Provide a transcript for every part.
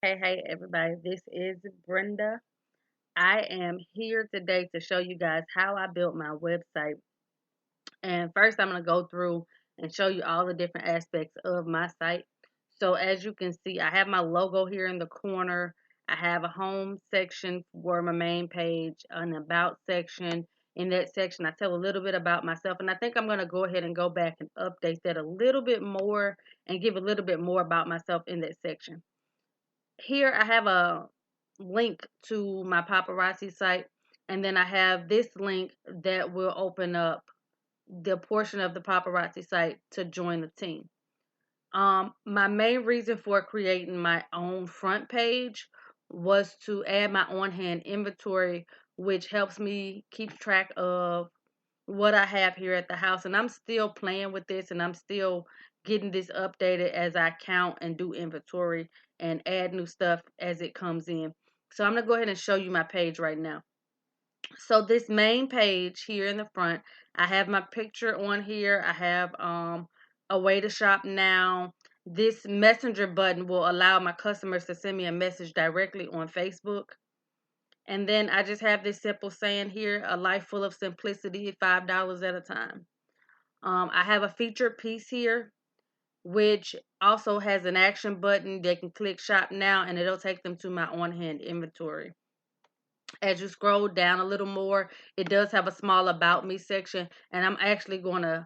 Hey, everybody. This is Brenda. I am here today to show you guys how I built my website. And first, I'm going to go through and show you all the different aspects of my site. So, as you can see, I have my logo here in the corner. I have a home section for my main page, an about section. In that section, I tell a little bit about myself. And I think I'm going to go ahead and go back and update that a little bit more and give a little bit more about myself in that section. Here I have a link to my paparazzi site, and then I have this link that will open up the portion of the paparazzi site to join the team. My main reason for creating my own front page was to add my on-hand inventory, which helps me keep track of what I have here at the house. And I'm still playing with this and I'm still getting this updated as I count and do inventory and add new stuff as it comes in. So I'm going to go ahead and show you my page right now. So this main page here in the front, I have my picture on here. I have a way to shop now. This messenger button will allow my customers to send me a message directly on Facebook. And then I just have this simple saying here, a life full of simplicity, $5 at a time. I have a featured piece here, which also has an action button. They can click shop now and it'll take them to my on-hand inventory. As you scroll down a little more, it does have a small about me section, and I'm actually going to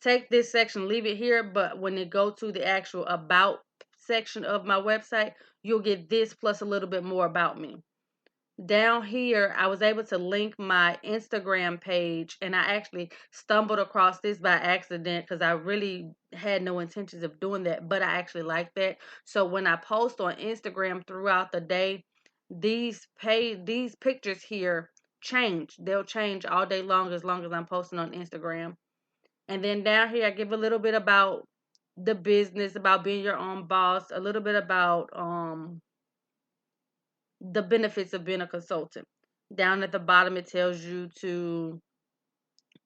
take this section, leave it here, but when you go to the actual about section of my website, you'll get this plus a little bit more about me. Down here, I was able to link my Instagram page, and I actually stumbled across this by accident because I really had no intentions of doing that, but I actually like that. So when I post on Instagram throughout the day, these pictures here change. They'll change all day long as I'm posting on Instagram. And then down here, I give a little bit about the business, about being your own boss, a little bit about the benefits of being a consultant. Down at the bottom, it tells you to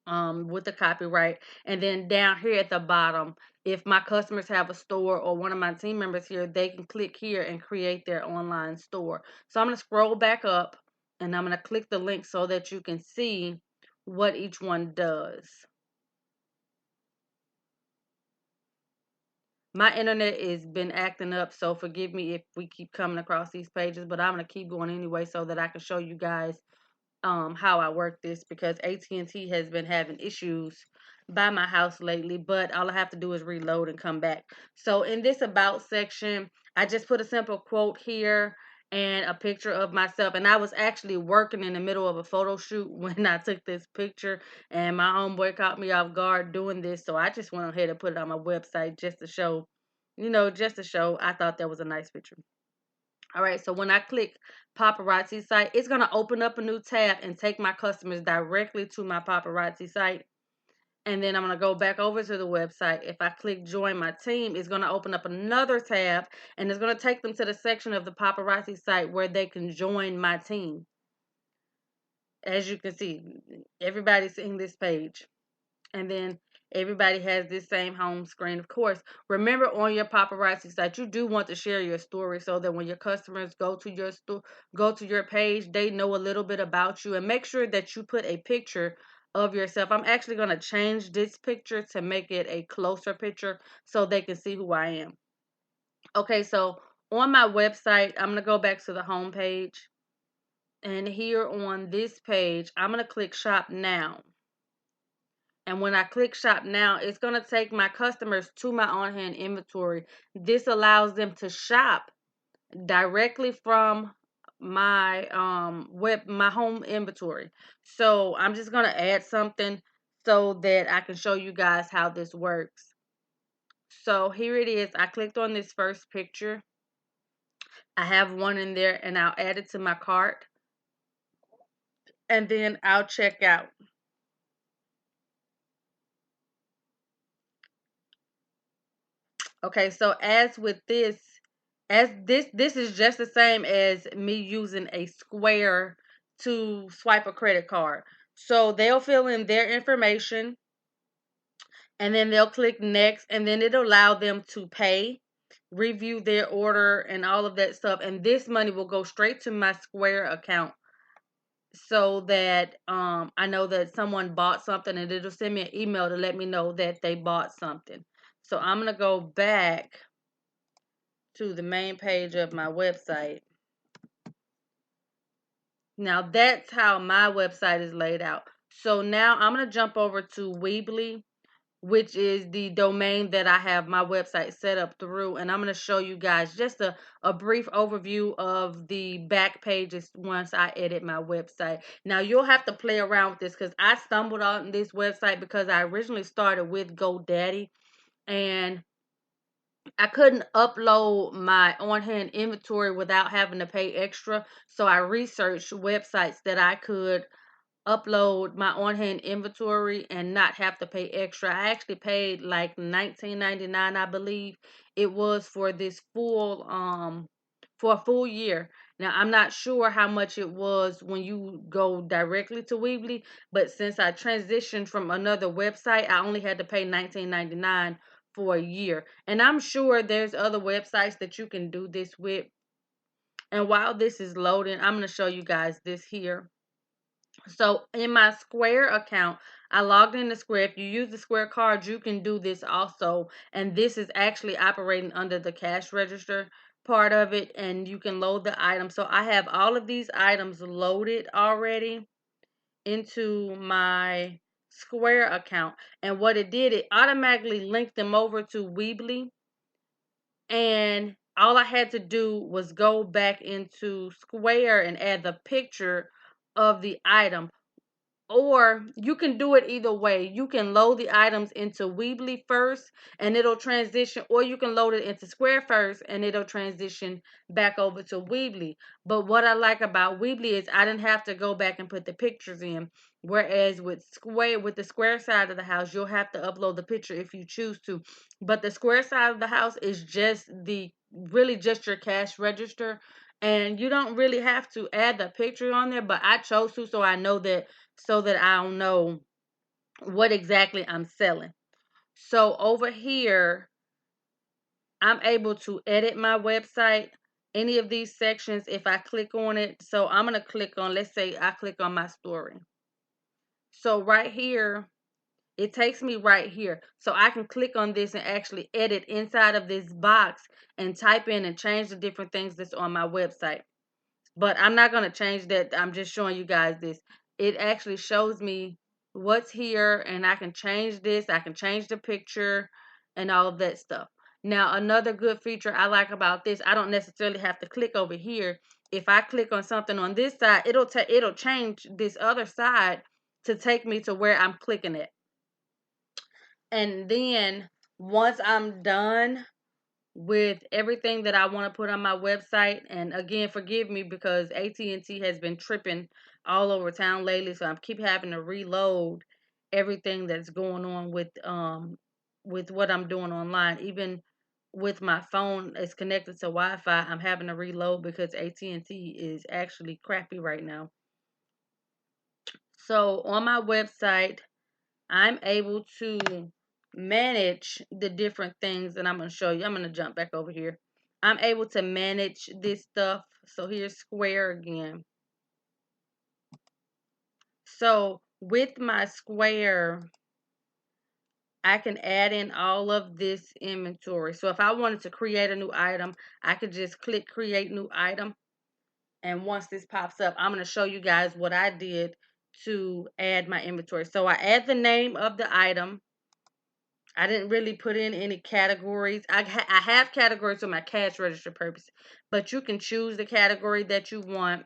with the copyright, and then down here at the bottom, if my customers have a store or one of my team members here, they can click here and create their online store. So I'm going to scroll back up and I'm going to click the link so that you can see what each one does. My internet has been acting up, so forgive me if we keep coming across these pages, but I'm going to keep going anyway so that I can show you guys how I work this, because AT&T has been having issues by my house lately, but all I have to do is reload and come back. So in this about section, I just put a simple quote here and a picture of myself, and I was actually working in the middle of a photo shoot when I took this picture, and my homeboy caught me off guard doing this, so I just went ahead and put it on my website just to show, I thought that was a nice picture. All right, so when I click paparazzi site, it's going to open up a new tab and take my customers directly to my paparazzi site. And then I'm going to go back over to the website. If I click join my team, it's going to open up another tab and it's going to take them to the section of the paparazzi site where they can join my team. As you can see, everybody's seeing this page. And then everybody has this same home screen. Of course, remember on your paparazzi site, you do want to share your story so that when your customers go to your go to your page, they know a little bit about you, and make sure that you put a picture of yourself. I'm actually going to change this picture to make it a closer picture so they can see who I am. Okay, so on my website, I'm going to go back to the home page, and here on this page, I'm going to click shop now. And when I click shop now, it's going to take my customers to my on-hand inventory. This allows them to shop directly from my my home inventory. So I'm just going to add something so that I can show you guys how this works. So here it is. I clicked on this first picture. I have one in there and I'll add it to my cart. And then I'll check out. Okay, so this is just the same as me using a Square to swipe a credit card. So they'll fill in their information and then they'll click next, and then it'll allow them to pay. review their order and all of that stuff. And this money will go straight to my Square account so that I know that someone bought something, and it'll send me an email to let me know that they bought something. So I'm going to go back to the main page of my website. Now that's how my website is laid out. So now I'm going to jump over to Weebly, which is the domain that I have my website set up through. And I'm going to show you guys just a brief overview of the back pages once I edit my website. Now you'll have to play around with this because I stumbled on this website because I originally started with GoDaddy, and I couldn't upload my on-hand inventory without having to pay extra. So I researched websites that I could upload my on-hand inventory and not have to pay extra. I actually paid like $19.99, I believe it was, for this for a full year. Now I'm not sure how much it was when you go directly to Weebly, but since I transitioned from another website, I only had to pay $19.99 for a year. And I'm sure there's other websites that you can do this with. And while this is loading, I'm going to show you guys this here. So in my Square account, I logged into Square. If you use the Square card, you can do this also. And this is actually operating under the cash register part of it. And you can load the items. So I have all of these items loaded already into my Square account. And what it did, it automatically linked them over to Weebly. And all I had to do was go back into Square and add the picture of the item. Or you can do it either way. You can load the items into Weebly first and it'll transition, or you can load it into Square first and it'll transition back over to Weebly. But what I like about Weebly is I didn't have to go back and put the pictures in. Whereas with Square, with the Square side of the house, you'll have to upload the picture if you choose to. But the Square side of the house is just really just your cash register. And you don't really have to add the picture on there, but I chose to, so I know that, so that I'll know what exactly I'm selling. So over here, I'm able to edit my website. Any of these sections, if I click on it, so I'm going to click on, let's say I click on my story. So right here, it takes me right here. So I can click on this and actually edit inside of this box and type in and change the different things that's on my website. But I'm not going to change that. I'm just showing you guys this. It actually shows me what's here, and I can change this. I can change the picture and all of that stuff. Now, another good feature I like about this, I don't necessarily have to click over here. If I click on something on this side, it'll change this other side to take me to where I'm clicking it. And then once I'm done with everything that I want to put on my website, and again, forgive me because AT&T has been tripping all over town lately, so I keep having to reload everything that's going on with what I'm doing online. Even with my phone is connected to Wi-Fi, I'm having to reload because AT&T is actually crappy right now. So on my website, I'm able to manage the different things, and I'm going to show you. I'm going to jump back over here. I'm able to manage this stuff. So here's Square again. So with my Square, I can add in all of this inventory. So if I wanted to create a new item, I could just click create new item. And once this pops up, I'm going to show you guys what I did to add my inventory. So I add the name of the item. I didn't really put in any categories. I have categories for my cash register purpose, but you can choose the category that you want.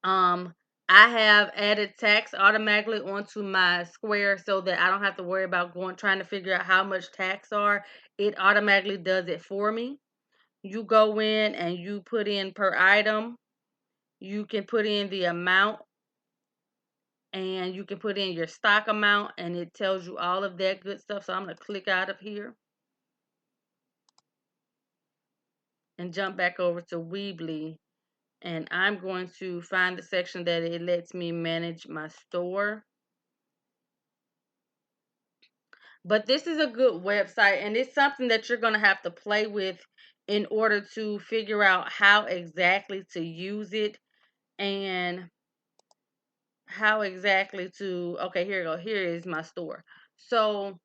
Um, I have added tax automatically onto my Square so that I don't have to worry about trying to figure out how much tax are. It automatically does it for me. You go in and you put in per item. You can put in the amount, and you can put in your stock amount, and it tells you all of that good stuff. So I'm going to click out of here and jump back over to Weebly, and I'm going to find the section that it lets me manage my store. But this is a good website, and it's something that you're going to have to play with in order to figure out how exactly to use it, and how exactly to, okay, here you go. Here is my store. So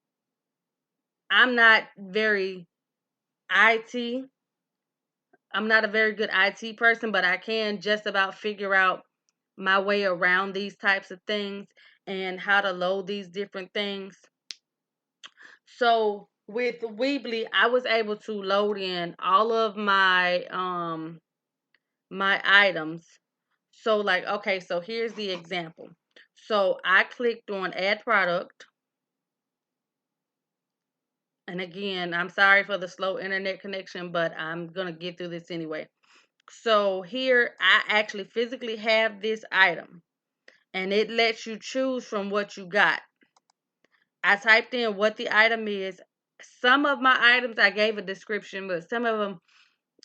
I'm not very IT. I'm not a very good IT person, but I can just about figure out my way around these types of things and how to load these different things. So with Weebly, I was able to load in all of my items. So like, okay, so here's the example. So I clicked on add product. And again, I'm sorry for the slow internet connection, but I'm going to get through this anyway. So here I actually physically have this item, and it lets you choose from what you got. I typed in what the item is. Some of my items I gave a description, but some of them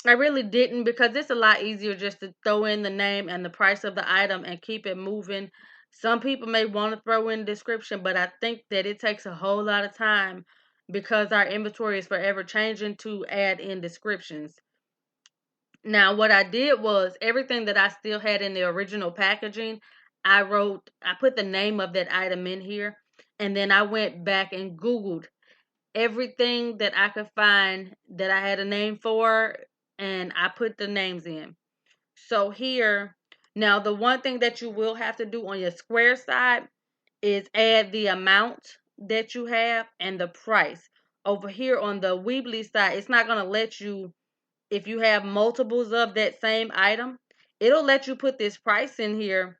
I really didn't, because it's a lot easier just to throw in the name and the price of the item and keep it moving. Some people may want to throw in description, but I think that it takes a whole lot of time because our inventory is forever changing to add in descriptions. Now, what I did was everything that I still had in the original packaging, I put the name of that item in here, and then I went back and Googled everything that I could find that I had a name for, and I put the names in. So here, now the one thing that you will have to do on your Square side is add the amount that you have and the price. Over here on the Weebly side, it's not going to let you, if you have multiples of that same item, it'll let you put this price in here.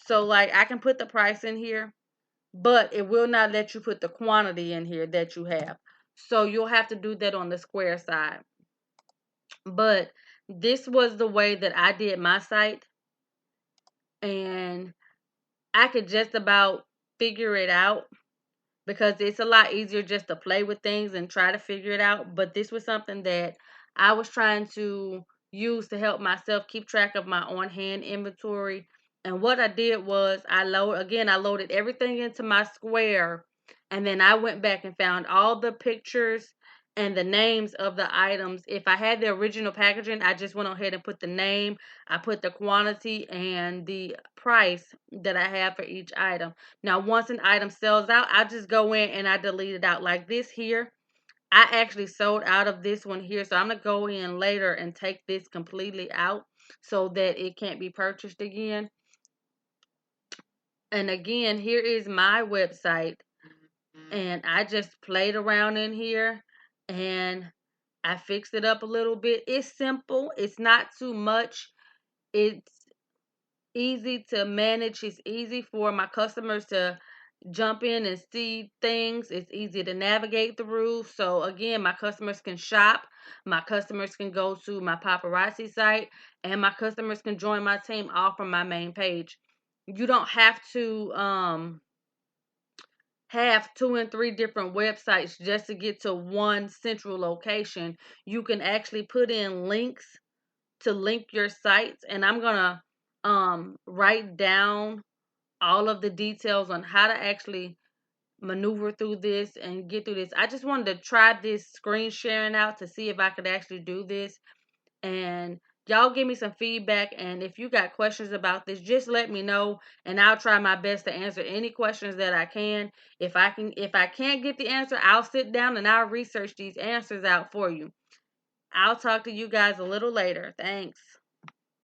So like I can put the price in here, but it will not let you put the quantity in here that you have. So you'll have to do that on the Square side. But this was the way that I did my site, and I could just about figure it out, because it's a lot easier just to play with things and try to figure it out. But this was something that I was trying to use to help myself keep track of my on hand inventory. And what I did was I loaded everything into my Square, and then I went back and found all the pictures and the names of the items. If I had the original packaging, I just went ahead and put the name, I put the quantity and the price that I have for each item. Now, once an item sells out, I just go in and I delete it out. Like this here, I actually sold out of this one here. So I'm going to go in later and take this completely out so that it can't be purchased again. And again, here is my website. And I just played around in here and I fixed it up a little bit. It's simple. It's not too much. It's easy to manage. It's easy for my customers to jump in and see things. It's easy to navigate through. So again, my customers can shop. My customers can go to my paparazzi site, and my customers can join my team all from my main page. You don't have to have two and three different websites just to get to one central location. You can actually put in links to link your sites, and I'm gonna write down all of the details on how to actually maneuver through this and get through this. I just wanted to try this screen sharing out to see if I could actually do this. And y'all give me some feedback. And if you got questions about this, just let me know. And I'll try my best to answer any questions that I can. If I can't get the answer, I'll sit down and I'll research these answers out for you. I'll talk to you guys a little later. Thanks.